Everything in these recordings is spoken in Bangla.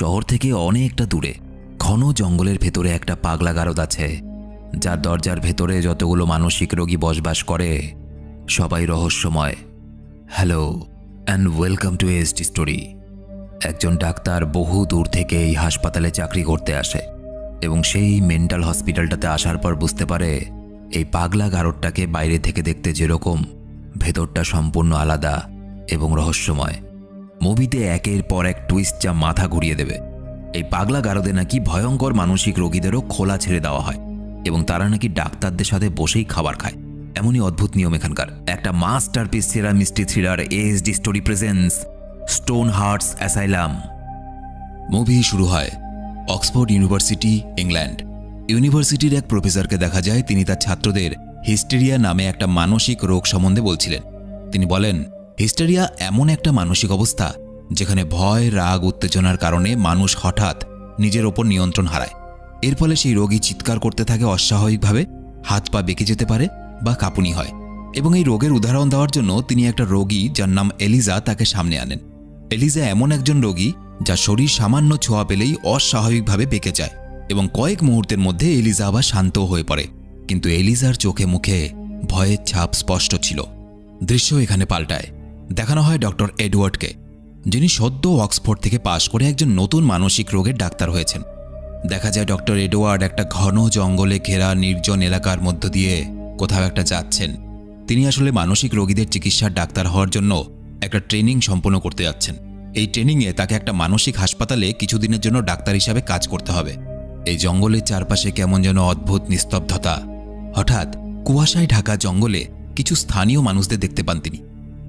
শহর থেকে অনেকটা দূরে ঘন জঙ্গলের ভেতরে একটা পাগলা গারদ আছে, যার দরজার ভেতরে যতগুলো মানসিক রোগী বসবাস করে সবাই রহস্যময়। Hello and welcome to SD story. একজন ডাক্তার বহু দূর থেকে এই হাসপাতালে চাকরি করতে আসে এবং সেই মেন্টাল হসপিটালটাতে আসার পর বুঝতে পারে এই পাগলা গারদটাকে বাইরে থেকে দেখতে যেরকম, ভেতরটা সম্পূর্ণ আলাদা এবং রহস্যময়। মুভিতে একের পর এক টুইস্ট যা মাথা ঘুরিয়ে দেবে। এই পাগলা গারদে নাকি ভয়ঙ্কর মানসিক রোগীদেরও খোলা ছেড়ে দেওয়া হয় এবং তারা নাকি ডাক্তারদের সাথে বসেই খাবার খায়। এমনই অদ্ভুত নিয়ম এখানকার। একটা মাস্টারপিস সেরা mystery thriller ASD story presents Stonehearst Asylum. Movie শুরু হয় অক্সফোর্ড ইউনিভার্সিটি, ইংল্যান্ড। ইউনিভার্সিটির এক প্রফেসরকে দেখা যায় তিনি তার ছাত্রদের হিস্টেরিয়া নামে একটা মানসিক রোগ সম্বন্ধে বলছিলেন। তিনি বলেন, হিস্টেরিয়া এমন একটা মানসিক অবস্থা যেখানে ভয়, রাগ, উত্তেজনার কারণে মানুষ হঠাৎ নিজের ওপর নিয়ন্ত্রণ হারায়। এর ফলে সেই রোগী চিৎকার করতে থাকে অস্বাভাবিকভাবে, হাত পা বেঁকে যেতে পারে বা কাঁপুনি হয়। এবং এই রোগের উদাহরণ দেওয়ার জন্য তিনি একটা রোগী যার নাম এলিজা তাকে সামনে আনেন। এলিজা এমন একজন রোগী যার শরীর সামান্য ছোঁয়া পেলেই অস্বাভাবিকভাবে বেঁকে যায় এবং কয়েক মুহূর্তের মধ্যে এলিজা আবার শান্ত হয়ে পড়ে। কিন্তু এলিজার চোখে মুখে ভয়ের ছাপ স্পষ্ট ছিল। দৃশ্য এখানে পাল্টায়। দেখানো হয় ডক্টর এডওয়ার্ডকে, যিনি সদ্য অক্সফোর্ড থেকে পাশ করে একজন নতুন মানসিক রোগের ডাক্তার হয়েছেন। দেখা যায় ডক্টর এডওয়ার্ড একটা ঘন জঙ্গলে ঘেরা নির্জন এলাকার মধ্য দিয়ে কোথাও একটা যাচ্ছেন। তিনি আসলে মানসিক রোগীদের চিকিৎসার ডাক্তার হওয়ার জন্য একটা ট্রেনিং সম্পন্ন করতে যাচ্ছেন। এই ট্রেনিংয়ে তাকে একটা মানসিক হাসপাতালে কিছুদিনের জন্য ডাক্তার হিসাবে কাজ করতে হবে। এই জঙ্গলের চারপাশে কেমন যেন অদ্ভুত নিস্তব্ধতা। হঠাৎ কুয়াশায় ঢাকা জঙ্গলে কিছু স্থানীয় মানুষদের দেখতে পান তিনি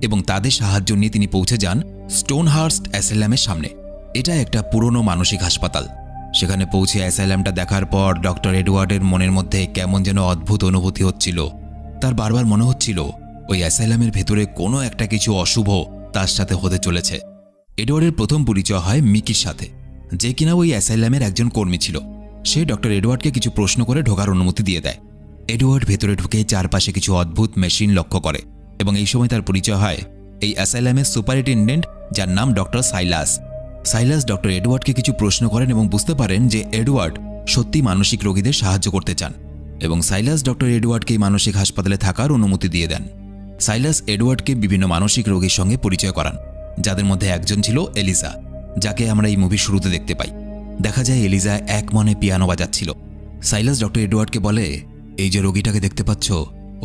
এবং তাদের সাহায্য নিয়ে তিনি পৌঁছে যান স্টোনহার্স্ট অ্যাসাইলামের সামনে। এটা একটা পুরনো মানসিক হাসপাতাল। সেখানে পৌঁছে অ্যাসাইলামটা দেখার পর ডক্টর এডওয়ার্ডের মনের মধ্যে কেমন যেন অদ্ভুত অনুভূতি হচ্ছিল। তার বারবার মনে হচ্ছিল ওই অ্যাসাইলামের ভেতরে কোনো একটা কিছু অশুভ তার সাথে হতে চলেছে। এডওয়ার্ডের প্রথম পরিচয় হয় মিকির সাথে, যে কিনা ওই অ্যাসাইলামের একজন কর্মী ছিল। সে ডক্টর এডওয়ার্ডকে কিছু প্রশ্ন করে ঢোকার অনুমতি দিয়ে দেয়। এডওয়ার্ড ভেতরে ঢুকে চারপাশে কিছু অদ্ভুত মেশিন লক্ষ্য করে এবং এই সময় তার পরিচয় হয় এই অ্যাসাইলামের সুপারিনটেন্ডেন্ট, যার নাম ডক্টর সাইলাস। সাইলাস ডক্টর এডওয়ার্ডকে কিছু প্রশ্ন করেন এবং বুঝতে পারেন যে এডওয়ার্ড সত্যি মানসিক রোগীদের সাহায্য করতে চান এবং সাইলাস ডক্টর এডওয়ার্ডকে এই মানসিক হাসপাতালে থাকার অনুমতি দিয়ে দেন। সাইলাস এডওয়ার্ডকে বিভিন্ন মানসিক রোগীর সঙ্গে পরিচয় করান, যাদের মধ্যে একজন ছিল এলিজা, যাকে আমরা এই মুভির শুরুতে দেখতে পাই। দেখা যায় এলিজা এক মনে পিয়ানো বাজাচ্ছিল। সাইলাস ডক্টর এডওয়ার্ডকে বলে, এই যে রোগীটাকে দেখতে পাচ্ছ,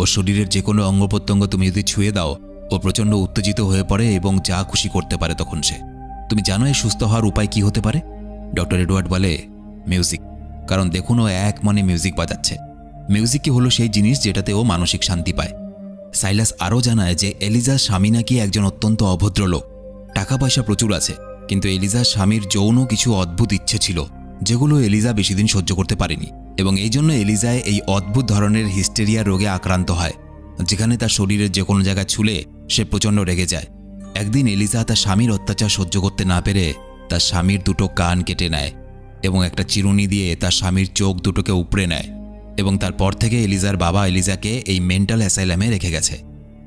ওর শরীরের যে কোনো অঙ্গ প্রত্যঙ্গ তুমি যদি ছুঁয়ে দাও, ও প্রচণ্ড উত্তেজিত হয়ে পড়ে এবং যা খুশি করতে পারে তখন সে। তুমি জানো এই সুস্থ হওয়ার উপায় কি হতে পারে? ডক্টর এডওয়ার্ড বলে, মিউজিক। কারণ দেখুন, ও এক মনে মিউজিক বাজাচ্ছে। মিউজিকই হলো সেই জিনিস যেটাতে ও মানসিক শান্তি পায়। সাইলাস আরও জানায় যে এলিজার স্বামী নাকি একজন অত্যন্ত অভদ্র লোক। টাকা পয়সা প্রচুর আছে, কিন্তু এলিজার স্বামীর যৌন কিছু অদ্ভুত ইচ্ছে ছিল, যেগুলো এলিজা বেশি দিন সহ্য করতে পারেনি এবং এই জন্য এলিজায় এই অদ্ভুত ধরনের হিস্টেরিয়া রোগে আক্রান্ত হয়, যেখানে তার শরীরের যে কোনো জায়গায় ছুলে সে প্রচণ্ড রেগে যায়। একদিন এলিজা তার স্বামীর অত্যাচার সহ্য করতে না পেরে তার স্বামীর দুটো কান কেটে নেয় এবং একটা চিরুনি দিয়ে তার স্বামীর চোখ দুটোকে উপড়ে নেয় এবং তারপর থেকে এলিজার বাবা এলিজাকে এই মেন্টাল অ্যাসাইলামে রেখে গেছে।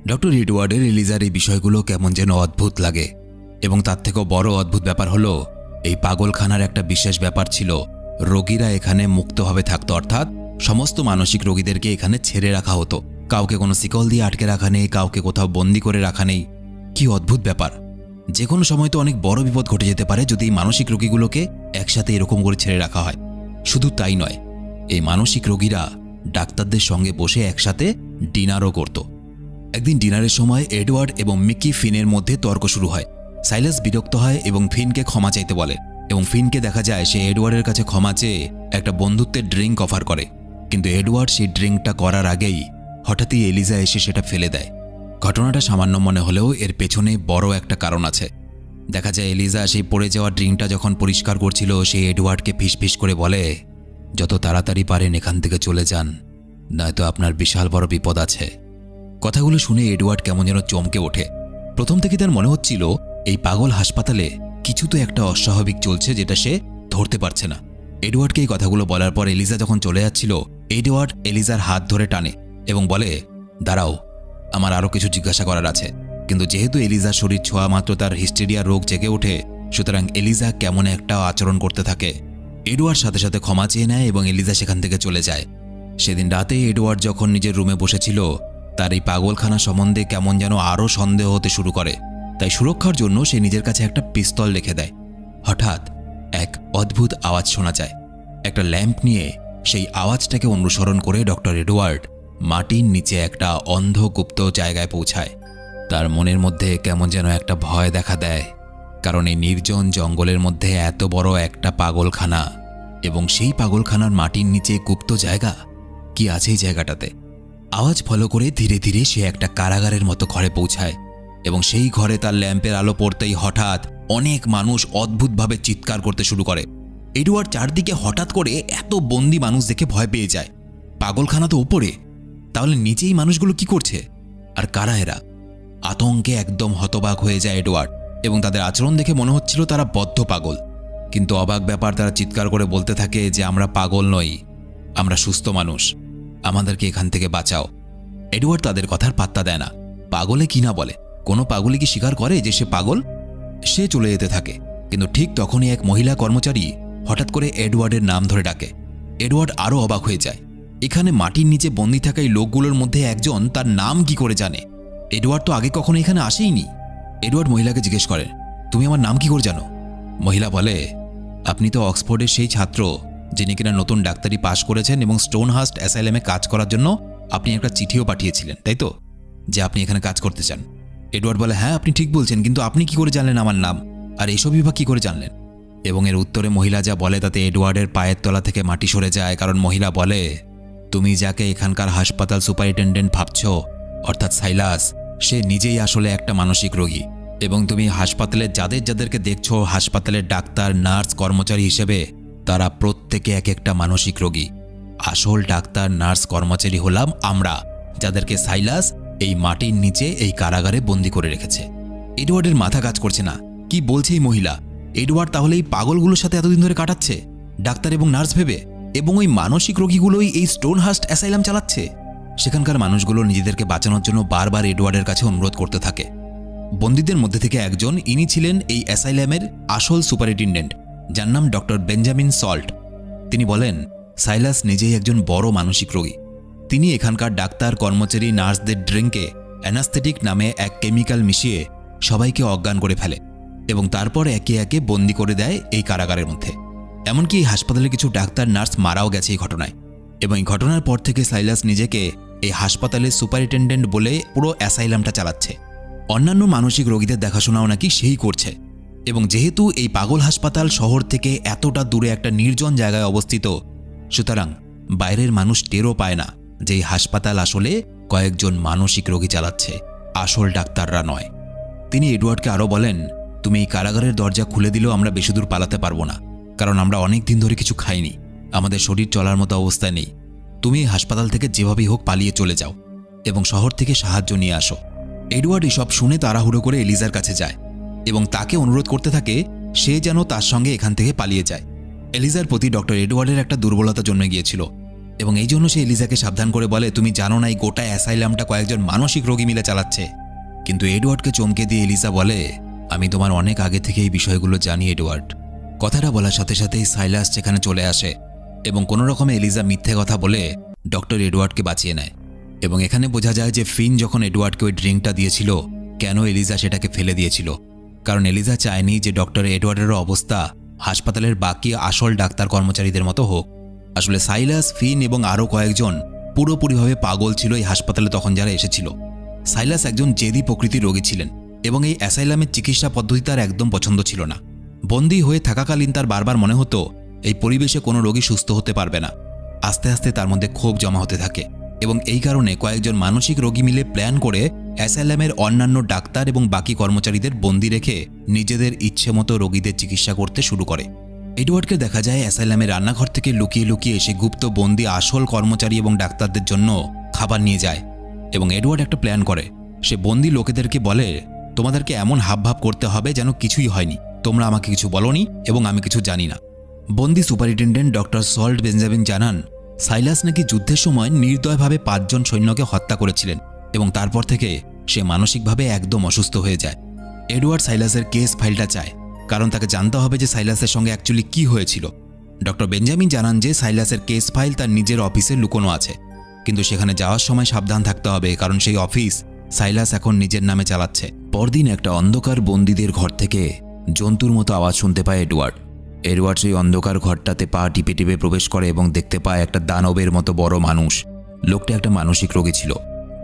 ডক্টর এডওয়ার্ডের এলিজার এই বিষয়গুলো কেমন যেন অদ্ভুত লাগে এবং তার থেকেও বড় অদ্ভুত ব্যাপার হলো, এই পাগলখানার একটা বিশেষ ব্যাপার ছিল, রোগীরা এখানে মুক্তভাবে থাকতো, অর্থাৎ সমস্ত মানসিক রোগীদেরকে এখানে ছেড়ে রাখা হতো। কাউকে কোনো শিকল দিয়ে আটকে রাখা নেই, কাউকে কোথাও বন্দি করে রাখা নেই। কি অদ্ভুত ব্যাপার! যে কোনো সময় তো অনেক বড় বিপদ ঘটে যেতে পারে যদি এই মানসিক রোগীগুলোকে একসাথে এরকম করে ছেড়ে রাখা হয়। শুধু তাই নয়, এই মানসিক রোগীরা ডাক্তারদের সঙ্গে বসে একসাথে ডিনারও করত। একদিন ডিনারের সময় এডওয়ার্ড এবং মিকি ফিনের মধ্যে তর্ক শুরু হয়। সাইলাস বিরক্ত হয় এবং ফিনকে ক্ষমা চাইতে বলে এবং ফিনকে দেখা যায় সে এডওয়ার্ডের কাছে ক্ষমা চেয়ে একটা বন্ধুত্বের ড্রিঙ্ক অফার করে। কিন্তু এডওয়ার্ড সেই ড্রিঙ্কটা করার আগেই হঠাৎই এলিজা এসে সেটা ফেলে দেয়। ঘটনাটা সামান্য মনে হলেও এর পেছনে বড় একটা কারণ আছে। দেখা যায় এলিজা সেই পড়ে যাওয়া ড্রিঙ্কটা যখন পরিষ্কার করছিল, সে এডওয়ার্ডকে ফিসফিস করে বলে, যত তাড়াতাড়ি পারেন এখান থেকে চলে যান, নয়তো আপনার বিশাল বড় বিপদ আছে। কথাগুলো শুনে এডওয়ার্ড কেমন যেন চমকে ওঠে। প্রথম থেকে তার মনে হচ্ছিল এই পাগল হাসপাতালে কিছু তো একটা অস্বাভাবিক চলছে, যেটা সে ধরতে পারছে না। এডওয়ার্ডকে এই কথাগুলো বলার পর এলিজা যখন চলে যাচ্ছিল, এডওয়ার্ড এলিজার হাত ধরে টানে এবং বলে, দাঁড়াও, আমার আরও কিছু জিজ্ঞাসা করার আছে। কিন্তু যেহেতু এলিজার শরীর ছোঁয়া মাত্র তার হিস্টেরিয়া রোগ জেগে ওঠে, সুতরাং এলিজা কেমন একটা আচরণ করতে থাকে। এডওয়ার্ড সাথে সাথে ক্ষমা চেয়ে নেয় এবং এলিজা সেখান থেকে চলে যায়। সেদিন রাতে এডওয়ার্ড যখন নিজের রুমে বসেছিল, তার এই পাগলখানা সম্বন্ধে কেমন যেন আরও সন্দেহ হতে শুরু করে। তাই সুরক্ষার জন্য সে নিজের কাছে একটা পিস্তল রেখে দেয়। হঠাৎ এক অদ্ভুত আওয়াজ শোনা যায়। একটা ল্যাম্প নিয়ে সেই আওয়াজটাকে অনুসরণ করে ডক্টর এডওয়ার্ড মাটির নিচে একটা অন্ধগুপ্ত জায়গায় পৌঁছায়। তার মনের মধ্যে কেমন যেন একটা ভয় দেখা দেয়, কারণ এই নির্জন জঙ্গলের মধ্যে এত বড় একটা পাগলখানা, এবং সেই পাগলখানার মাটির নিচে গুপ্ত জায়গা। কি আছে এই জায়গাটাতে? আওয়াজ ফলো করে ধীরে ধীরে সে একটা কারাগারের মতো ঘরে পৌঁছায়, এবং সেই ঘরে তার ল্যাম্পের আলো পড়তেই হঠাৎ অনেক মানুষ অদ্ভুতভাবে চিৎকার করতে শুরু করে। এডওয়ার্ড চারদিকে হঠাৎ করে এত বন্দি মানুষ দেখে ভয় পেয়ে যায়। পাগলখানা তো উপরে, তাহলে নিচেই মানুষগুলো কি করছে, আর কারা এরা? আতঙ্কে একদম হতবাক হয়ে যায় এডওয়ার্ড, এবং তাদের আচরণ দেখে মনে হচ্ছিল তারা বদ্ধ পাগল। কিন্তু অবাক ব্যাপার, তারা চিৎকার করে বলতে থাকে যে আমরা পাগল নই, আমরা সুস্থ মানুষ, আমাদেরকে এখান থেকে বাঁচাও। এডওয়ার্ড তাদের কথার পাত্তা দেয় না। পাগলে কি না বলে, কোনো পাগলই কি স্বীকার করে যে সে পাগল? সে চলে যেতে থাকে, কিন্তু ঠিক তখনই এক মহিলা কর্মচারী হঠাৎ করে এডওয়ার্ডের নাম ধরে ডাকে। এডওয়ার্ড আরও অবাক হয়ে যায়। এখানে মাটির নিচে বন্দী থাকা এই লোকগুলোর মধ্যে একজন তার নাম কি করে জানে? এডওয়ার্ড তো আগে কখনো এখানে আসেইনি। এডওয়ার্ড মহিলাকে জিজ্ঞেস করে, তুমি আমার নাম কি করে জানো? মহিলা বলে, আপনি তো অক্সফোর্ডের সেই ছাত্র যিনি কিনা নতুন ডাক্তারি পাশ করেছেন, এবং স্টোনহার্স্ট অ্যাসাইলামে কাজ করার জন্য আপনি একটা চিঠিও পাঠিয়েছিলেন, তাই তো, যে আপনি এখানে কাজ করতে চান? এডওয়ার্ড বলে, হ্যাঁ আপনি ঠিক বলছেন, কিন্তু আপনি কি করে জানলেন আমার নাম, আর এইসবই বা কি করে জানলেন? এবং এর উত্তরে মহিলা যা বলে তাতে এডওয়ার্ডের পায়ের তলা থেকে মাটি সরে যায়, কারণ মহিলা বলে, তুমি যাকে এখানকার হাসপাতাল সুপারিনটেন্ডেন্ট ভাবছ, অর্থাৎ সাইলাস, সে নিজেই আসলে একটা মানসিক রোগী, এবং তুমি হাসপাতালে যাদের যাদেরকে দেখছো হাসপাতালের ডাক্তার, নার্স, কর্মচারী হিসেবে, তারা প্রত্যেকে এক একটা মানসিক রোগী। আসল ডাক্তার, নার্স, কর্মচারী হলাম আমরা, যাদেরকে সাইলাস এই মাটির নিচে এই কারাগারে বন্দি করে রেখেছে। এডওয়ার্ডের মাথা কাজ করছে না। কি বলছে এই মহিলা? এডওয়ার্ড তাহলে এই পাগলগুলোর সাথে এতদিন ধরে কাটাচ্ছে, ডাক্তার এবং নার্স ভেবে, এবং ওই মানসিক রোগীগুলোই এই স্টোনহার্স্ট অ্যাসাইলাম চালাচ্ছে। সেখানকার মানুষগুলো নিজেদেরকে বাঁচানোর জন্য বারবার এডওয়ার্ডের কাছে অনুরোধ করতে থাকে। বন্দীদের মধ্যে থেকে একজন, ইনি ছিলেন এই অ্যাসাইলামের আসল সুপারিনটেন্ডেন্ট, যার নাম ডক্টর বেঞ্জামিন সল্ট। তিনি বলেন, সাইলাস নিজেই একজন বড় মানসিক রোগী। তিনি এখানকার ডাক্তার, কর্মচারী, নার্সদের ড্রিঙ্কে অ্যানাস্থেটিক নামে এক কেমিক্যাল মিশিয়ে সবাইকে অজ্ঞান করে ফেলে, এবং তারপর একে একে বন্দি করে দেয় এই কারাগারের মধ্যে। এমনকি এই হাসপাতালে কিছু ডাক্তার, নার্স মারাও গেছে এই ঘটনায়। এবং এই ঘটনার পর থেকে সাইলাস নিজেকে এই হাসপাতালের সুপারিনটেন্ডেন্ট বলে পুরো অ্যাসাইলামটা চালাচ্ছে। অন্যান্য মানসিক রোগীদের দেখাশোনাও নাকি সেই করছে। এবং যেহেতু এই পাগল হাসপাতাল শহর থেকে এতটা দূরে একটা নির্জন জায়গায় অবস্থিত, সুতরাং বাইরের মানুষ টেরও পায় না যে এই হাসপাতাল আসলে কয়েকজন মানসিক রোগী চালাচ্ছে, আসল ডাক্তাররা নয়। তিনি এডওয়ার্ডকে আরও বলেন, তুমি এই কারাগারের দরজা খুলে দিলেও আমরা বেশি দূর পালাতে পারবো না, কারণ আমরা অনেক দিন ধরে কিছু খাইনি, আমাদের শরীর চলার মতো অবস্থায় নেই। তুমি এই হাসপাতাল থেকে যেভাবেই হোক পালিয়ে চলে যাও এবং শহর থেকে সাহায্য নিয়ে আসো। এডওয়ার্ড এসব শুনে তাড়াহুড়ো করে এলিজার কাছে যায় এবং তাকে অনুরোধ করতে থাকে সে যেন তার সঙ্গে এখান থেকে পালিয়ে যায়। এলিজার প্রতি ডক্টর এডওয়ার্ডের একটা দুর্বলতা জন্মে গিয়েছিল, এবং এই জন্য সে এলিজাকে সাবধান করে বলে, তুমি জানো না এই গোটা অ্যাসাইলামটা কয়েকজন মানসিক রোগী মিলে চালাচ্ছে। কিন্তু এডওয়ার্ডকে চমকে দিয়ে এলিজা বলে, আমি তোমার অনেক আগে থেকে এই বিষয়গুলো জানি এডওয়ার্ড। কথাটা বলার সাথে সাথেই সাইলাস সেখানে চলে আসে এবং কোনো রকমে এলিজা মিথ্যে কথা বলে ডক্টর এডওয়ার্ডকে বাঁচিয়ে নেয়। এবং এখানে বোঝা যায় যে ফিন যখন এডওয়ার্ডকে ওই ড্রিঙ্কটা দিয়েছিল, কেন এলিজা সেটাকে ফেলে দিয়েছিল। কারণ এলিজা চায়নি যে ডক্টর এডওয়ার্ডেরও অবস্থা হাসপাতালের বাকি আসল ডাক্তার কর্মচারীদের মতো হোক। আসলে সাইলাস, ফিন এবং আরও কয়েকজন পুরোপুরিভাবে পাগল ছিল এই হাসপাতালে তখন যারা এসেছিল। সাইলাস একজন জেদি প্রকৃতির রোগী ছিলেন এবং এই অ্যাসাইলামের চিকিৎসা পদ্ধতি তার একদম পছন্দ ছিল না। বন্দী হয়ে থাকাকালীন তার বারবার মনে হতো এই পরিবেশে কোনো রোগী সুস্থ হতে পারবে না। আস্তে আস্তে তার মধ্যে ক্ষোভ জমা হতে থাকে এবং এই কারণে কয়েকজন মানসিক রোগী মিলে প্ল্যান করে অ্যাসাইলামের অন্যান্য ডাক্তার এবং বাকি কর্মচারীদের বন্দী রেখে নিজেদের ইচ্ছে মতো রোগীদের চিকিৎসা করতে শুরু করে। এডওয়ার্ডকে দেখা যায় অ্যাসাইলামের রান্নাঘর থেকে লুকিয়ে লুকিয়ে এসে গুপ্ত বন্দী আসল কর্মচারী এবং ডাক্তারদের জন্য খাবার নিয়ে যায়। এবং এডওয়ার্ড একটা প্ল্যান করে, সে বন্দী লোকেদেরকে বলে, তোমাদেরকে এমন হাবভাব করতে হবে যেন কিছুই হয়নি, তোমরা আমাকে কিছু বলোনি এবং আমি কিছু জানি না। বন্দী সুপারিনটেন্ডেন্ট ডক্টর সল্ট বেঞ্জামিন জানান, সাইলাস নাকি যুদ্ধের সময় নির্দয়ভাবে 5 জন সৈন্যকে হত্যা করেছিলেন এবং তারপর থেকে সে মানসিকভাবে একদম অসুস্থ হয়ে যায়। এডওয়ার্ড সাইলাসের কেস ফাইলটা চায় কারণ তাকে জানতে হবে যে সাইলাসের সঙ্গে অ্যাকচুয়ালি কী হয়েছিল। ডক্টর বেঞ্জামিন জানান যে সাইলাসের কেস ফাইল তার নিজের অফিসে লুকোনো আছে, কিন্তু সেখানে যাওয়ার সময় সাবধান থাকতে হবে, কারণ সেই অফিস সাইলাস এখন নিজের নামে চালাচ্ছে। পরদিন একটা অন্ধকার বন্দীদের ঘর থেকে জন্তুর মতো আওয়াজ শুনতে পায় এডওয়ার্ড। এডওয়ার্ড সেই অন্ধকার ঘরটাতে পা টিপে টিপে প্রবেশ করে এবং দেখতে পায় একটা দানবের মতো বড় মানুষ। লোকটা একটা মানসিক রোগী ছিল।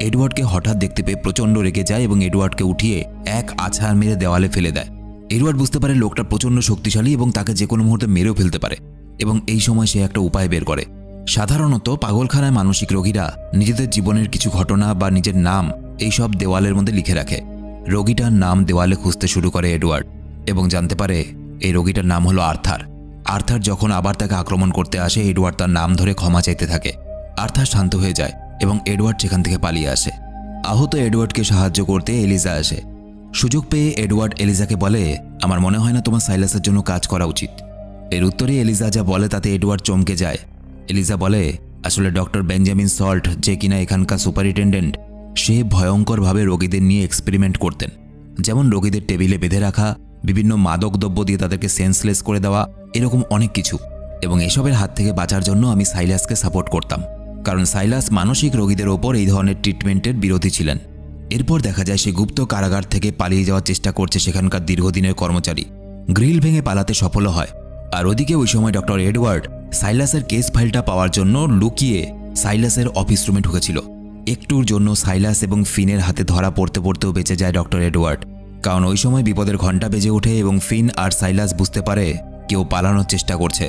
এডওয়ার্ডকে হঠাৎ দেখতে পেয়ে প্রচণ্ড রেগে যায় এবং এডওয়ার্ডকে উঠিয়ে এক আছাড় মেরে দেওয়ালে ফেলে দেয়। এডওয়ার্ড বুঝতে পারে লোকটা প্রচণ্ড শক্তিশালী এবং তাকে যে কোনো মুহূর্তে মেরেও ফেলতে পারে, এবং এই সময় সে একটা উপায় বের করে। সাধারণত পাগলখানায় মানসিক রোগীরা নিজেদের জীবনের কিছু ঘটনা বা নিজের নাম এইসব দেওয়ালের মধ্যে লিখে রাখে। রোগীটার নাম দেওয়ালে খুঁজতে শুরু করে এডওয়ার্ড এবং জানতে পারে এই রোগীটার নাম হলো আর্থার। আর্থার যখন আবার তাকে আক্রমণ করতে আসে, এডওয়ার্ড তার নাম ধরে ক্ষমা চাইতে থাকে। আর্থার শান্ত হয়ে যায় এবং এডওয়ার্ড সেখান থেকে পালিয়ে আসে। আহত এডওয়ার্ডকে সাহায্য করতে এলিজা আসে। সুযোগ পেয়ে এডওয়ার্ড এলিজাকে বলে, আমার মনে হয় না তোমার সাইলাসের জন্য কাজ করা উচিত। এর উত্তরে এলিজা যা বলে তাতে এডওয়ার্ড চমকে যায়। এলিজা বলে, আসলে ডক্টর বেঞ্জামিন সল্ট, যে কিনা এখানকার সুপারিনটেন্ডেন্ট, সে ভয়ঙ্করভাবে রোগীদের নিয়ে এক্সপেরিমেন্ট করতেন। যেমন রোগীদের টেবিলে বেঁধে রাখা, বিভিন্ন মাদক দ্রব্য দিয়ে তাদেরকে সেন্সলেস করে দেওয়া, এরকম অনেক কিছু। এবং এসবের হাত থেকে বাঁচার জন্য আমি সাইলাসকে সাপোর্ট করতাম, কারণ সাইলাস মানসিক রোগীদের ওপর এই ধরনের ট্রিটমেন্টের বিরোধী ছিলেন। এরপর দেখা যায় সে গুপ্ত কারাগার থেকে পালিয়ে যাওয়ার চেষ্টা করছে সেখানকার দীর্ঘদিনের কর্মচারী। গ্রিল ভেঙে পালাতে সফল হয়। আর ওদিকে ওই সময় ডক্টর এডওয়ার্ড সাইলাসের কেস ফাইলটা পাওয়ার জন্য লুকিয়ে সাইলাসের অফিস রুমে ঢুকেছিল। একটুর জন্য সাইলাস এবং ফিনের হাতে ধরা পড়তে পড়তেও বেঁচে যায় ডক্টর এডওয়ার্ড, কারণ ওই সময় বিপদের ঘণ্টা বেজে ওঠে এবং ফিন আর সাইলাস বুঝতে পারে কেউ পালানোর চেষ্টা করছে।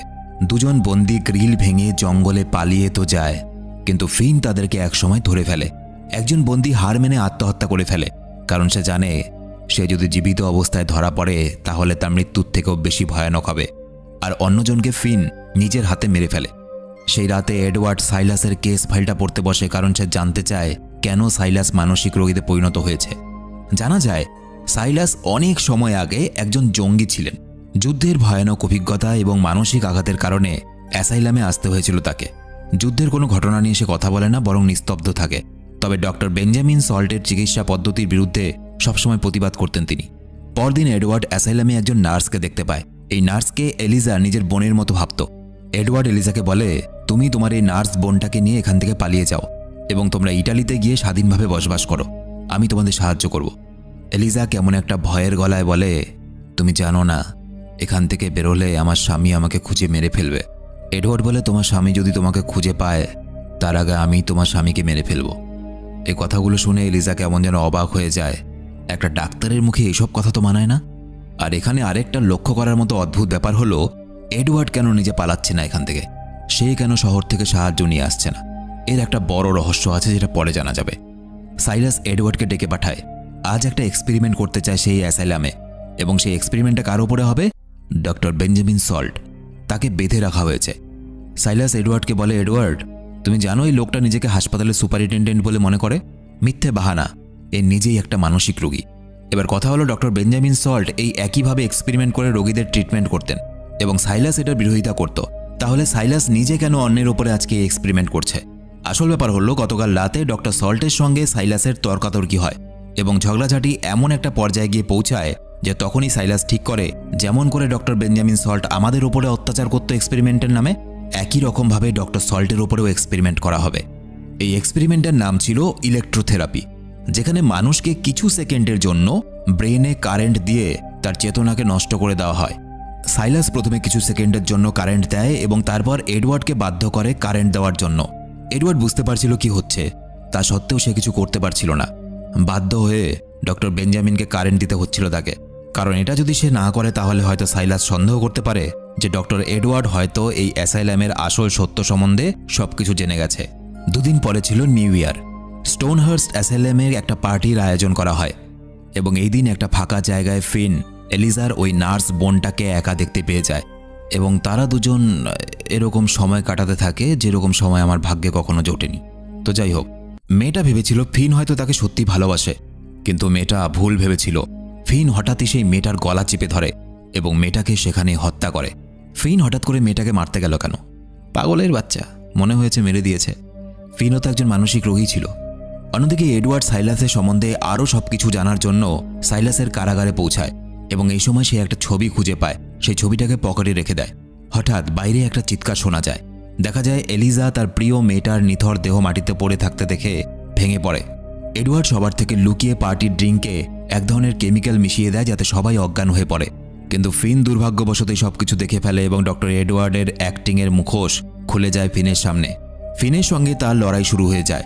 দুজন বন্দী গ্রিল ভেঙে জঙ্গলে পালিয়ে তো যায়, কিন্তু ফিন তাদেরকে একসময় ধরে ফেলে। একজন বন্দী হার মেনে আত্মহত্যা করে ফেলে, কারণ সে জানে সে যদি জীবিত অবস্থায় ধরা পড়ে তাহলে তার মৃত্যুর থেকেও বেশি ভয়ানক হবে। আর অন্যজনকে ফিন নিজের হাতে মেরে ফেলে। সেই রাতে এডওয়ার্ড সাইলাসের কেস ফাইলটা পড়তে বসে, কারণ সে জানতে চায় কেন সাইলাস মানসিক রোগীতে পরিণত হয়েছে। জানা যায় সাইলাস অনেক সময় আগে একজন জঙ্গি ছিলেন। যুদ্ধের ভয়ানক অভিজ্ঞতা এবং মানসিক আঘাতের কারণে অ্যাসাইলামে আসতে হয়েছিল তাকে। যুদ্ধের কোনো ঘটনা নিয়ে সে কথা বলে না, বরং নিস্তব্ধ থাকে। তবে ডক্টর বেঞ্জামিন সল্টের চিকিৎসা পদ্ধতির বিরুদ্ধে সবসময় প্রতিবাদ করতেন তিনি। পরদিন এডওয়ার্ড অ্যাসাইলামে একজন নার্সকে দেখতে পায়। এই নার্সকে এলিজা নিজের বোনের মতো ভাবত। এডওয়ার্ড এলিজাকে বলে, তুমি তোমার এই নার্স বোনটাকে নিয়ে এখান থেকে পালিয়ে যাও এবং তোমরা ইটালিতে গিয়ে স্বাধীনভাবে বসবাস করো, আমি তোমাদের সাহায্য করব। এলিজা কেমন একটা ভয়ের গলায় বলে, তুমি জানো না এখান থেকে বেরোলে আমার স্বামী আমাকে খুঁজে মেরে ফেলবে। এডওয়ার্ড বলে, তোমার স্বামী যদি তোমাকে খুঁজে পায় তার আগে আমি তোমার স্বামীকে মেরে ফেলব। এই কথাগুলো শুনে এলিজা কেমন যেন অবাক হয়ে যায়। একটা ডাক্তারের মুখে এইসব কথা তো মানায় না। আর এখানে আরেকটা লক্ষ্য করার মতো অদ্ভুত ব্যাপার হলো, এডওয়ার্ড কেন নিজে পালাচ্ছে না এখান থেকে, সে কেন শহর থেকে সাহায্য নিয়ে আসছে না। এর একটা বড় রহস্য আছে যেটা পরে জানা যাবে। সাইলাস এডওয়ার্ডকে ডেকে পাঠায়। আজ একটা এক্সপেরিমেন্ট করতে চায় সেই অ্যাসাইলামে, এবং সেই এক্সপেরিমেন্টটা কার উপরে হবে? Doctor Benjamin salt. তাকে বেঁধে রাখা হয়েছে। সাইলাস এডওয়ার্ডকে বলে, এডওয়ার্ড তুমি জানো এই লোকটা নিজেকে হাসপাতালের সুপারিনটেন্ডেন্ট বলে মনে করে, মিথ্যে বাহানা, এ নিজেই একটা মানসিক রোগী। এবার কথা হলো, ডক্টর বেঞ্জামিন সল্ট এই একইভাবে এক্সপেরিমেন্ট করে রোগীদের ট্রিটমেন্ট করতেন এবং সাইলাস এটার বিরোধিতা করত। তাহলে সাইলাস নিজে কেন অন্যের ওপরে আজকে এক্সপেরিমেন্ট করছে? আসল ব্যাপার হলো, গতকাল রাতে ডক্টর সল্টের সঙ্গে সাইলাসের তর্কাতর্কি হয় এবং ঝগড়াঝাটি এমন একটা পর্যায়ে গিয়ে পৌঁছায় যে তখনই সাইলাস ঠিক করে, যেমন করে ডক্টর বেঞ্জামিন সল্ট আমাদের ওপরে অত্যাচার করত এক্সপেরিমেন্টের নামে, একই রকমভাবে ডক্টর সল্টের ওপরেও এক্সপেরিমেন্ট করা হবে। এই এক্সপেরিমেন্টের নাম ছিল ইলেকট্রোথেরাপি, যেখানে মানুষকে কিছু সেকেন্ডের জন্য ব্রেনে কারেন্ট দিয়ে তার চেতনাকে নষ্ট করে দেওয়া হয়। সাইলাস প্রথমে কিছু সেকেন্ডের জন্য কারেন্ট দেয় এবং তারপর এডওয়ার্ডকে বাধ্য করে কারেন্ট দেওয়ার জন্য। এডওয়ার্ড বুঝতে পারছিল কি হচ্ছে, তা সত্ত্বেও সে কিছু করতে পারছিল না। বাধ্য হয়ে ডক্টর বেঞ্জামিনকে কারেন্ট দিতে হচ্ছিল তাকে, কারণ এটা যদি সে না করে তাহলে হয়তো সাইলাস সন্দেহ করতে পারে যে ডক্টর এডওয়ার্ড হয়তো এই অ্যাসাইলামের আসল সত্য সম্বন্ধে সবকিছু জেনে গেছে। দুদিন পরে ছিল নিউ ইয়ার। স্টোনহার্স্ট অ্যাসাইলামের একটা পার্টির আয়োজন করা হয় এবং এই দিন একটা ফাঁকা জায়গায় ফিন এলিজার ওই নার্স বোনটাকে একা দেখতে পেয়ে যায় এবং তারা দুজন এরকম সময় কাটাতে থাকে যেরকম সময় আমার ভাগ্যে কখনো জোটেনি। তো যাই হোক, মেয়েটা ভেবেছিল ফিন হয়তো তাকে সত্যি ভালোবাসে, কিন্তু মেয়েটা ভুল ভেবেছিল। ফিন হঠাৎই সেই মেয়েটার গলা চেপে ধরে এবং মেয়েটাকে সেখানে হত্যা করে। ফিন হঠাৎ করে মেয়েটাকে মারতে গেল কেন? পাগলের বাচ্চা, মনে হয়েছে মেরে দিয়েছে। ফিনও তো একজন মানসিক রোগী ছিল। অন্যদিকে এডওয়ার্ড সাইলাসের সম্বন্ধে আরও সবকিছু জানার জন্য সাইলাসের কারাগারে পৌঁছায় এবং এই সময় সে একটা ছবি খুঁজে পায়। সেই ছবিটাকে পকেটে রেখে দেয়। হঠাৎ বাইরে একটা চিৎকার শোনা যায়। দেখা যায় এলিজা তার প্রিয় মেয়েটার নিথর দেহ মাটিতে পড়ে থাকতে দেখে ভেঙে পড়ে। এডওয়ার্ড সবার থেকে লুকিয়ে পার্টির ড্রিঙ্কে এক ধরনের কেমিক্যাল মিশিয়ে দেয় যাতে সবাই অজ্ঞান হয়ে পড়ে। কিন্তু ফিন দুর্ভাগ্যবশত সবকিছু দেখে ফেলে এবং ডক্টর এডওয়ার্ডের অ্যাক্টিংয়ের মুখোশ খুলে যায় ফিনের সামনে। ফিনের সঙ্গে তার লড়াই শুরু হয়ে যায়।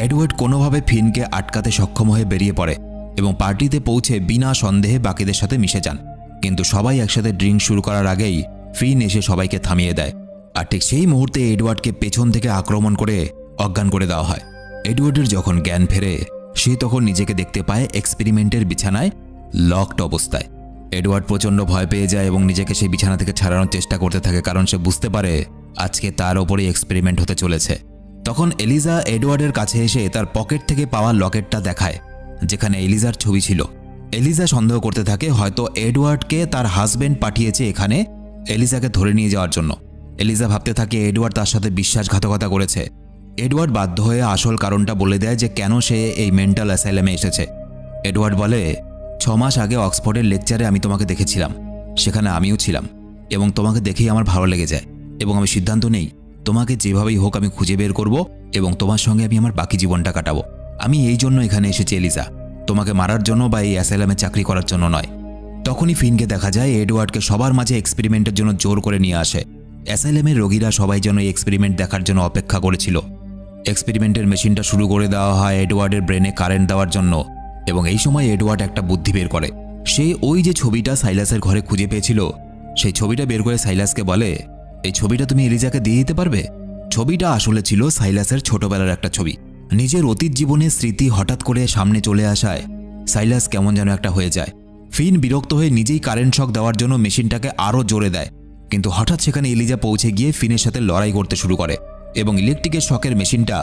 এডওয়ার্ড কোনোভাবে ফিনকে আটকাতে সক্ষম হয়ে বেরিয়ে পড়ে এবং পার্টিতে পৌঁছে বিনা সন্দেহে বাকিদের সাথে মিশে যান। কিন্তু সবাই একসাথে ড্রিঙ্ক শুরু করার আগেই ফিন এসে সবাইকে থামিয়ে দেয়। আর ঠিক সেই মুহূর্তে এডওয়ার্ডকে পেছন থেকে আক্রমণ করে অজ্ঞান করে দেওয়া হয়। এডওয়ার্ডের যখন জ্ঞান ফেরে সে তখন নিজেকে দেখতে পায় এক্সপেরিমেন্টের বিছানায় লকড অবস্থায়। এডওয়ার্ড প্রচণ্ড ভয় পেয়ে যায় এবং নিজেকে সেই বিছানা থেকে ছাড়ানোর চেষ্টা করতে থাকে, কারণ সে বুঝতে পারে আজকে তার ওপরেই এক্সপেরিমেন্ট হতে চলেছে। তখন এলিজা এডওয়ার্ডের কাছে এসে তার পকেট থেকে পাওয়া লকেটটা দেখায় যেখানে এলিজার ছবি ছিল। এলিজা সন্দেহ করতে থাকে হয়তো এডওয়ার্ডকে তার হাজবেন্ড পাঠিয়েছে এখানে এলিজাকে ধরে নিয়ে যাওয়ার জন্য। এলিজা ভাবতে থাকে এডওয়ার্ড তার সাথে বিশ্বাসঘাতকতা করেছে। এডওয়ার্ড বাধ্য হয়ে আসল কারণটা বলে দেয় যে কেন সে এই মেন্টাল অ্যাসাইলামে এসেছে। এডওয়ার্ড বলে, 6 মাস আগে অক্সফোর্ডের লেকচারে আমি তোমাকে দেখেছিলাম, সেখানে আমিও ছিলাম এবং তোমাকে দেখেই আমার ভালো লেগে যায় এবং আমি সিদ্ধান্ত নেই তোমাকে যেভাবেই হোক আমি খুঁজে বের করব এবং তোমার সঙ্গে আমি আমার বাকি জীবনটা কাটাবো। আমি এই জন্য এখানে এসেছি এলিজা, তোমাকে মারার জন্য বা এই অ্যাসাইলামে চাকরি করার জন্য নয়। তখনই ফিনকে দেখা যায় এডওয়ার্ডকে সবার মাঝে এক্সপেরিমেন্টের জন্য জোর করে নিয়ে আসে। অ্যাসাইলামের রোগীরা সবাই যেন এই এক্সপেরিমেন্ট দেখার জন্য অপেক্ষা করেছিল। এক্সপেরিমেন্টের মেশিনটা শুরু করে দেওয়া হয় এডওয়ার্ডের ব্রেনে কারেন্ট দেওয়ার জন্য এবং এই সময় এডওয়ার্ড একটা বুদ্ধি বের করে। সে ওই যে ছবিটা সাইলাসের ঘরে খুঁজে পেয়েছিল সেই ছবিটা বের করে সাইলাসকে বলে, এই ছবিটা তুমি এলিজাকে দিয়ে দিতে পারবে? ছবিটা আসলে ছিল সাইলাসের ছোটবেলার একটা ছবি। নিজের অতীত জীবনের স্মৃতি হঠাৎ করে সামনে চলে আসায় সাইলাস কেমন যেন একটা হয়ে যায়। ফিন বিরক্ত হয়ে নিজেই কারেন্ট শক দেওয়ার জন্য মেশিনটাকে আরও জোরে দেয়, কিন্তু হঠাৎ সেখানে এলিজা পৌঁছে গিয়ে ফিনের সাথে লড়াই করতে শুরু করে এবং ইলেকট্রিকের শকের মেশিনটা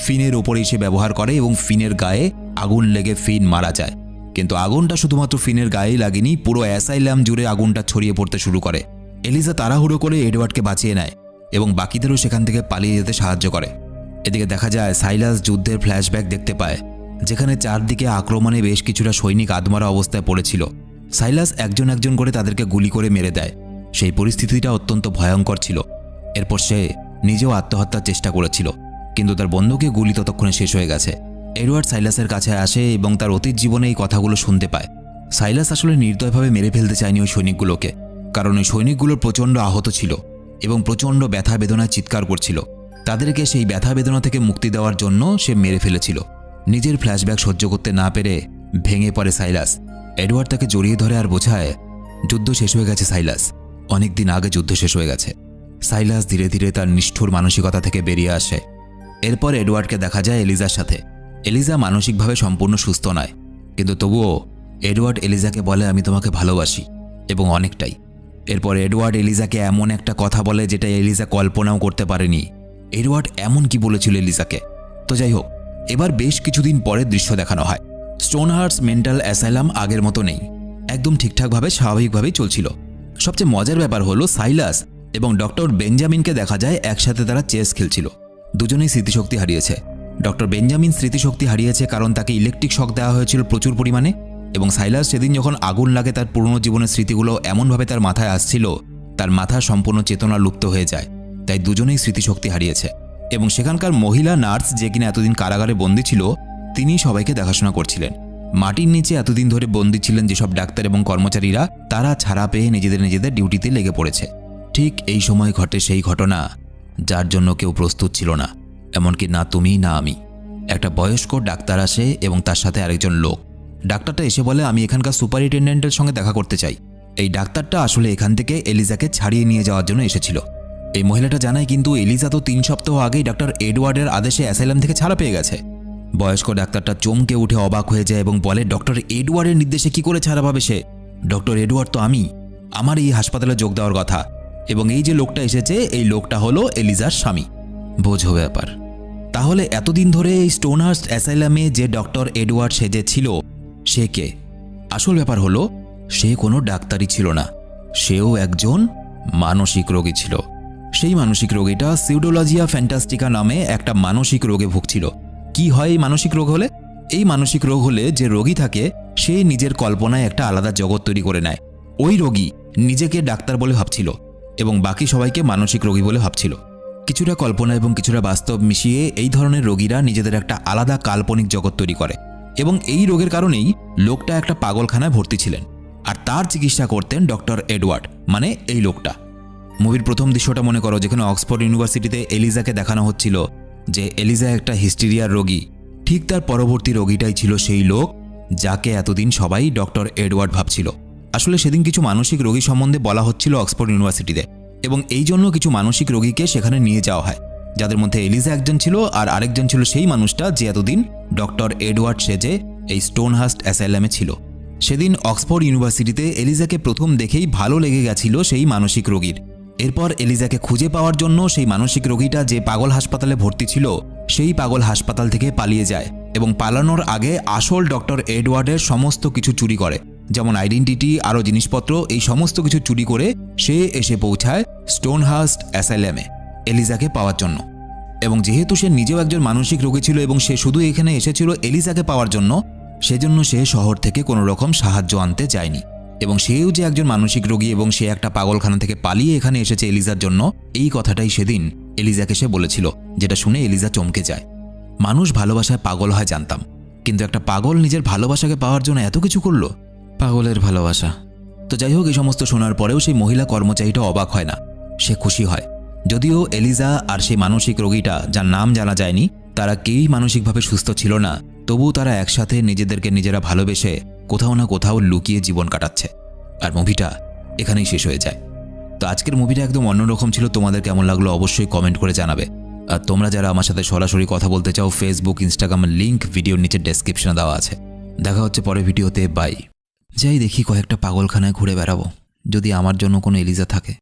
ফিনের ওপরে এসে ব্যবহার করে এবং ফিনের গায়ে আগুন লেগে ফিন মারা যায়। কিন্তু আগুনটা শুধুমাত্র ফিনের গায়েই লাগেনি, পুরো অ্যাসাইলাম জুড়ে আগুনটা ছড়িয়ে পড়তে শুরু করে। এলিজা তাড়াহুড়ো করে এডওয়ার্ডকে বাঁচিয়ে নেয় এবং বাকিদেরও সেখান থেকে পালিয়ে যেতে সাহায্য করে। এদিকে দেখা যায় সাইলাস যুদ্ধের ফ্ল্যাশব্যাক দেখতে পায় যেখানে চারদিকে আক্রমণে বেশ কিছুটা সৈনিক আদমারা অবস্থায় পড়েছিল। সাইলাস একজন একজন করে তাদেরকে গুলি করে মেরে দেয়। সেই পরিস্থিতিটা অত্যন্ত ভয়ঙ্কর ছিল। এরপর সে নিজেও আত্মহত্যার চেষ্টা করেছিল, কিন্তু তার বন্ধুকে গুলি ততক্ষণে শেষ হয়ে গেছে। এডওয়ার্ড সাইলাসের কাছে আসে এবং তার অতীত জীবনে এই কথাগুলো শুনতে পায়। সাইলাস আসলে নির্দয়ভাবে মেরে ফেলতে চায়নি ওই সৈনিকগুলোকে, কারণ ওই সৈনিকগুলো প্রচণ্ড আহত ছিল এবং প্রচণ্ড ব্যথা বেদনায় চিৎকার করছিল। তাদেরকে সেই ব্যথা বেদনা থেকে মুক্তি দেওয়ার জন্য সে মেরে ফেলেছিল। নিজের ফ্ল্যাশব্যাক সহ্য করতে না পেরে ভেঙে পড়ে সাইলাস। এডওয়ার্ড তাকে জড়িয়ে ধরে আর বোঝায়, যুদ্ধ শেষ হয়ে গেছে সাইলাস, অনেক দিন আগে যুদ্ধ শেষ হয়ে গেছে। সাইলাস ধীরে ধীরে তার নিষ্ঠুর মানসিকতা থেকে বেরিয়ে আসে। এরপর এডওয়ার্ডকে দেখা যায় এলিজার সাথে। এলিজা মানসিকভাবে সম্পূর্ণ সুস্থ নয়, কিন্তু তবুও এডওয়ার্ড এলিজাকে বলে, আমি তোমাকে ভালোবাসি, এবং অনেকটাই। এরপর এডওয়ার্ড এলিজাকে এমন একটা কথা বলে যেটা এলিজা কল্পনাও করতে পারেনি। এডওয়ার্ড এমন কি বলেছিল এলিজাকে? তো যাই হোক, এবার বেশ কিছুদিন পরে দৃশ্য দেখানো হয়। স্টোনহার্টস মেন্টাল অ্যাসাইলাম আগের মতো নেই, একদম ঠিকঠাকভাবে স্বাভাবিকভাবেই চলছিল। সবচেয়ে মজার ব্যাপার হলো সাইলাস এবং ডক্টর বেঞ্জামিনকে দেখা যায় একসাথে তারা চেস খেলছিল। দুজনেই স্মৃতিশক্তি হারিয়েছে। ডক্টর বেঞ্জামিন স্মৃতিশক্তি হারিয়েছে কারণ তাকে ইলেকট্রিক শক দেওয়া হয়েছিল প্রচুর পরিমাণে, এবং সাইলাস সেদিন যখন আগুন লাগে তার পুরনো জীবনের স্মৃতিগুলো এমনভাবে তার মাথায় আসছিল তার মাথা সম্পূর্ণ চেতনা লুপ্ত হয়ে যায়। তাই দুজনেই স্মৃতিশক্তি হারিয়েছে। এবং সেখানকার মহিলা নার্স যে কিনা এতদিন কারাগারে বন্দী ছিল তিনি সবাইকে দেখাশোনা করছিলেন। মাটির নিচে এতদিন ধরে বন্দী ছিলেন যেসব ডাক্তার এবং কর্মচারীরা, তারা ছাড়া পেয়ে নিজেদের ডিউটিতে লেগে পড়েছে। ঠিক এই সময় ঘটে সেই ঘটনা যার জন্য কেউ প্রস্তুত ছিল না, এমনকি না তুমি না আমি। একটা বয়স্ক ডাক্তার আসে এবং তার সাথে আরেকজন লোক। ডাক্তারটা এসে বলে, আমি এখানকার সুপারিনটেন্ডেন্টের সঙ্গে দেখা করতে চাই। এই ডাক্তারটা আসলে এখান থেকে এলিজাকে ছাড়িয়ে নিয়ে যাওয়ার জন্য এসেছিল। এই মহিলাটা জানায় কিন্তু এলিজা তো 3 সপ্তাহ আগেই ডক্টর এডওয়ার্ডের আদেশে অ্যাসাইলাম থেকে ছাড়া পেয়ে গেছে। বয়স্ক ডাক্তারটা চমকে উঠে অবাক হয়ে যায় এবং বলে, ডক্টর এডওয়ার্ডের নির্দেশে কি করে ছাড়া পাবে সে? ডক্টর এডওয়ার্ড তো আমি, আমার এই হাসপাতালে যোগ দেওয়ার কথা, এবং এই যে লোকটা এসেছে এই লোকটা হলো এলিজার স্বামী। বোঝো ব্যাপার। তাহলে এতদিন ধরে এই স্টোনহার্স্ট অ্যাসাইলামে যে ডক্টর এডওয়ার্ড সেজে ছিল সে কে? আসল ব্যাপার হলো সে কোনো ডাক্তারই ছিল না, সেও একজন মানসিক রোগী ছিল। সেই মানসিক রোগীটা সিউডোলজিয়া ফ্যান্টাস্টিকা নামে একটা মানসিক রোগে ভুগছিল। কি হয় এই মানসিক রোগ হলে? এই মানসিক রোগ হলে যে রোগী থাকে সে নিজের কল্পনায় একটা আলাদা জগৎ তৈরি করে নেয়। ওই রোগী নিজেকে ডাক্তার বলে ভাবছিল এবং বাকি সবাইকে মানসিক রোগী বলে ভাবছিল। কিছুটা কল্পনা এবং কিছুটা বাস্তব মিশিয়ে এই ধরনের রোগীরা নিজেদের একটা আলাদা কাল্পনিক জগৎ তৈরি করে এবং এই রোগের কারণেই লোকটা একটা পাগলখানায় ভর্তি ছিলেন। আর তার চিকিৎসা করতেন ডক্টর এডওয়ার্ড, মানে এই লোকটা। মুভির প্রথম দৃশ্যটা মনে করো, যেখানে অক্সফোর্ড ইউনিভার্সিটিতে এলিজাকে দেখানো হচ্ছিল যে এলিজা একটা হিস্টেরিয়ার রোগী। ঠিক তার পরবর্তী রোগীটাই ছিল সেই লোক যাকে এতদিন সবাই ডক্টর এডওয়ার্ড ভাবছিল। আসলে সেদিন কিছু মানসিক রোগী সম্বন্ধে বলা হচ্ছিল অক্সফোর্ড ইউনিভার্সিটিতে এবং এই জন্য কিছু মানসিক রোগীকে সেখানে নিয়ে যাওয়া হয়, যাদের মধ্যে এলিজা একজন ছিল আর আরেকজন ছিল সেই মানুষটা যে এতদিন ডক্টর এডওয়ার্ড সেজে এই স্টোনহার্স্ট অ্যাসাইলামে ছিল। সেদিন অক্সফোর্ড ইউনিভার্সিটিতে এলিজাকে প্রথম দেখেই ভালো লেগে গেছিল সেই মানসিক রোগীর। এরপর এলিজাকে খুঁজে পাওয়ার জন্য সেই মানসিক রোগীটা যে পাগল হাসপাতালে ভর্তি ছিল সেই পাগল হাসপাতাল থেকে পালিয়ে যায় এবং পালানোর আগে আসল ডক্টর এডওয়ার্ডের সমস্ত কিছু চুরি করে, যেমন আইডেন্টিটি, আরও জিনিসপত্র, এই সমস্ত কিছু চুরি করে সে এসে পৌঁছায় স্টোনহার্স্ট অ্যাসাইলামে এলিজাকে পাওয়ার জন্য। এবং যেহেতু সে নিজেও একজন মানসিক রোগী ছিল এবং সে শুধু এখানে এসেছিল এলিজাকে পাওয়ার জন্য, সেজন্য সে শহর থেকে কোনো রকম সাহায্য আনতে যায়নি। এবং সেও যে একজন মানসিক রোগী এবং সে একটা পাগলখানা থেকে পালিয়ে এখানে এসেছে এলিজার জন্য, এই কথাটাই সেদিন এলিজাকে সে বলেছিল, যেটা শুনে এলিজা চমকে যায়। মানুষ ভালোবাসায় পাগল হয় জানতাম, কিন্তু একটা পাগল নিজের ভালোবাসাকে পাওয়ার জন্য এত কিছু করলো। পাগলের ভালোবাসা। তো যাই হোক, এই সমস্ত শোনার পরেও সেই মহিলা কর্মচারীটা অবাক হয় না, সে খুশি হয়। যদিও এলিজা আর সেই মানসিক রোগীটা, যার নাম জানা যায়নি, তারা কেউই মানসিকভাবে সুস্থ ছিল না, তবুও তারা একসাথে নিজেদেরকে নিজেরা ভালোবেসে কোথাও না কোথাও লুকিয়ে জীবন কাটাচ্ছে। আর মুভিটা এখানেই শেষ হয়ে যায়। তো আজকের মুভিটা একদম অন্যরকম ছিল। তোমাদের কেমন লাগলো অবশ্যই কমেন্ট করে জানাবে। আর তোমরা যারা আমার সাথে সরাসরি কথা বলতে চাও, ফেসবুক, ইনস্টাগ্রামের লিঙ্ক ভিডিওর নিচে ডেসক্রিপশনে দেওয়া আছে। দেখা হচ্ছে পরের ভিডিওতে। বাই। যাই দেখি কয়েকটা পাগলখানায় ঘুরে বেড়াবো, যদি আমার জন্য কোনো এলিজা থাকে।